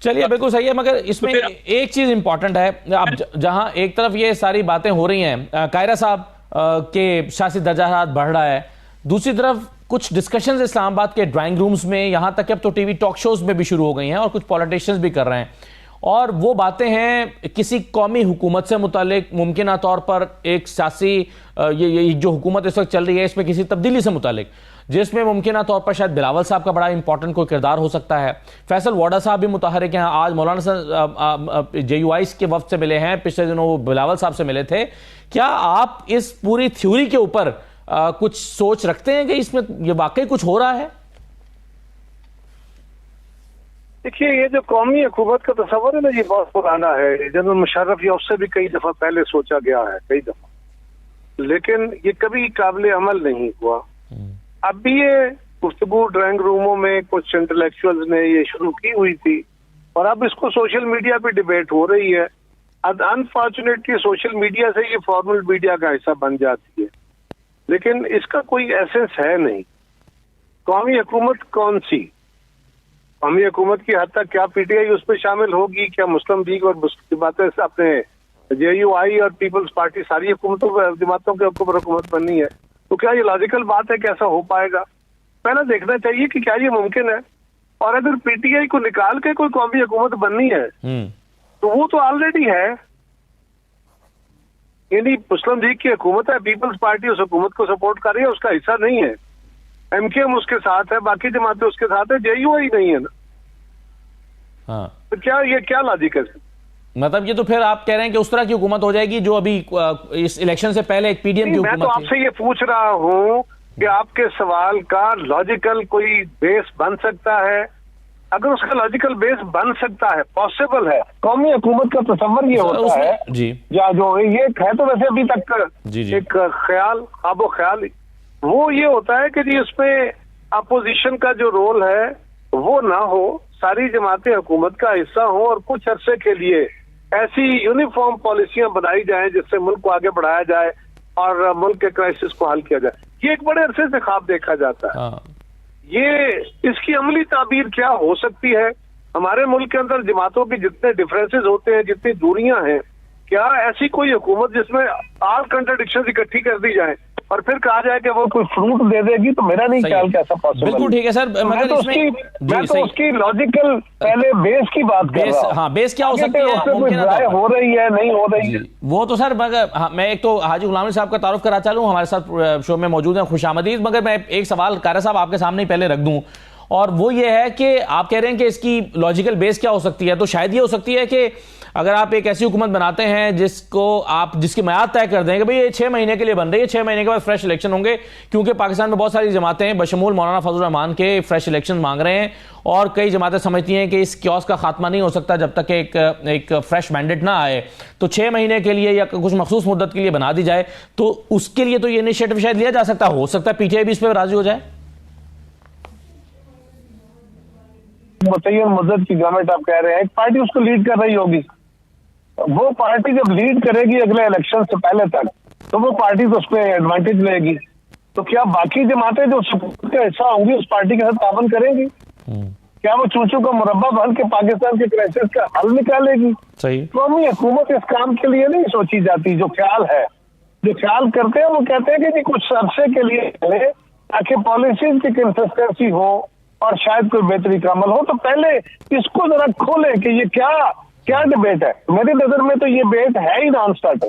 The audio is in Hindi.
चलिए बिल्कुल सही है, मगर इसमें एक चीज इंपॉर्टेंट है। अब जहां एक तरफ ये सारी बातें हो रही हैं, कायरा साहब के शासी दर्जा बढ़ रहा है, दूसरी तरफ कुछ डिस्कशंस इस्लामाबाद के ड्राइंग रूम्स में, यहां तक कि अब तो टीवी टॉक शोज में भी शुरू हो गई हैं और कुछ पॉलिटिशियंस भी कर रहे हैं, और वो बातें हैं किसी कौमी हुकूमत से मुतालिक, मुमकिन तौर पर एक सियासी ये जो हुकूमत इस वक्त चल रही है इसमें किसी तब्दीली से मुतालिक, जिसमें मुमकिन तौर पर शायद बिलावल साहब का बड़ा इंपॉर्टेंट कोई किरदार हो सकता है। फैसल वाडा साहब भी मुतहरिक हैं, आज मौलाना साहब JUIs के वफ्द से मिले हैं, पिछले दिनों वो बिलावल साहब से मिले थे। क्या आप इस पूरी थ्योरी के ऊपर कुछ सोच रखते हैं कि इसमें ये वाकई कुछ हो रहा है? देखिए, ये जो कौमी हुकूमत का तस्वर है ना, ये बहुत पुराना है। जनरल मुशर्रफ या उससे भी कई दफा पहले सोचा गया है, कई दफा, लेकिन ये कभी काबिल अमल नहीं हुआ। अब भी ये गुफ्तगू ड्राइंग रूमों में कुछ इंटेलेक्चुअल्स ने ये शुरू की हुई थी, और अब इसको सोशल मीडिया पे डिबेट हो रही है। अब अनफॉर्चुनेटली सोशल मीडिया से ये फॉर्मल मीडिया का हिस्सा बन जाती है, लेकिन इसका कोई एसेंस है नहीं। कौमी हुकूमत कौन सी? कौमी हुकूमत की हद तक क्या PTI उस पर शामिल होगी? क्या मुस्लिम लीग और बातें अपने JUI और पीपल्स पार्टी सारी हुकूमतों जमातों के ऊपर हुकूमत बननी है? तो क्या ये लॉजिकल बात है? कैसा हो पाएगा? पहले देखना चाहिए कि क्या ये मुमकिन है। और अगर PTI को निकाल के कोई कौमी हुकूमत बननी है तो वो तो ऑलरेडी है, यानी मुस्लिम लीग की हुकूमत है, पीपल्स पार्टी उस हुकूमत को सपोर्ट कर रही है, उसका हिस्सा नहीं है। MKM उसके साथ है, बाकी जमातें उसके साथ है, JUI नहीं है ना। हाँ, तो क्या ये क्या लॉजिक है? मतलब ये तो फिर आप कह रहे हैं कि उस तरह की हुकूमत हो जाएगी जो अभी इस इलेक्शन से पहले एक PDM की हुकूमत थी। मैं तो आपसे ये पूछ रहा हूँ कि आपके सवाल का लॉजिकल कोई बेस बन सकता है? अगर उसका लॉजिकल बेस बन सकता है, पॉसिबल है, कौमी हुकूमत का तस्वर ये होता है जी, या जो ये है तो वैसे अभी तक जी एक ख्याल, ख्वाबो ख्याल, वो ये होता है कि जी उसमें अपोजिशन का जो रोल है वो ना हो, सारी जमातें हुकूमत का हिस्सा हो और कुछ अरसे के लिए ऐसी यूनिफॉर्म पॉलिसियां बनाई जाएं जिससे मुल्क को आगे बढ़ाया जाए और मुल्क के क्राइसिस को हल किया जाए। ये एक बड़े अरसे से ख्वाब देखा जाता है। ये इसकी अमली ताबीर क्या हो सकती है? हमारे मुल्क के अंदर जमातों के जितने डिफरेंसेस होते हैं, जितनी दूरियां हैं, क्या ऐसी कोई हुकूमत जिसमें ऑल कंट्राडिक्शन इकट्ठी कर दी जाए और फिर कहा जाए कि वो कोई फ्रूट दे देगी? तो मेरा नहीं ख्याल कि ऐसा पॉसिबल। बिल्कुल ठीक है सर, मैं तो उसकी लॉजिकल पहले बेस की बात कर रहा हूं। हाँ, बेस क्या हो सकती है, हो रही है नहीं हो रही है वो तो सर, मगर मैं एक तो हाजी गुलाम साहब का तारुफ करा चालू, हमारे साथ शो में मौजूद है, खुशामदीद। मगर मैं एक सवाल कारा साहब आपके सामने पहले रख दूं, और वो ये है कि आप कह रहे हैं कि इसकी लॉजिकल बेस क्या हो सकती है, तो शायद ये हो सकती है कि अगर आप एक ऐसी हुकूमत बनाते हैं जिसकी मियाद तय कर दें कि भाई ये 6 महीने के लिए बन रही है, 6 महीने के बाद फ्रेश इलेक्शन होंगे, क्योंकि पाकिस्तान में बहुत सारी जमातें बशमूल मौलाना फजल रहमान के फ्रेश इलेक्शन मांग रहे हैं, और कई जमातें समझती हैं कि इस क्योस का खात्मा नहीं हो सकता जब तक एक फ्रेश मैंडेट ना आए, तो 6 महीने के लिए या कुछ मखसूस मुद्दत के लिए बना दी जाए, तो उसके लिए तो ये इनिशिएटिव शायद लिया जा सकता हो सकता है PTI भी इस पर राजी हो जाए। मुतय्यन मुद्दत की गवर्नमेंट आप कह रहे हैं, एक पार्टी उसको लीड कर रही होगी, वो पार्टी जब लीड करेगी अगले इलेक्शन से पहले तक, तो वो पार्टी तो उसमें एडवांटेज लेगी। तो क्या बाकी जमातें जो सपोर्ट का हिस्सा होंगी उस पार्टी के साथ तावन करेंगी? क्या वो चूचू का मुरब्बा बन के पाकिस्तान के क्राइसिस का हल निकालेगी? सही, कौमी हुकूमत इस काम के लिए नहीं सोची जाती। जो ख्याल है, जो ख्याल करते हैं वो कहते हैं कि कुछ अरसे के लिए ताकि पॉलिसीज की कंसिस्टेंसी हो और शायद कोई बेहतरी का अमल हो। तो पहले इसको जरा खोलें कि ये क्या डिबेट है। मेरी नजर में तो ये डिबेट है ही नॉन स्टार्टर।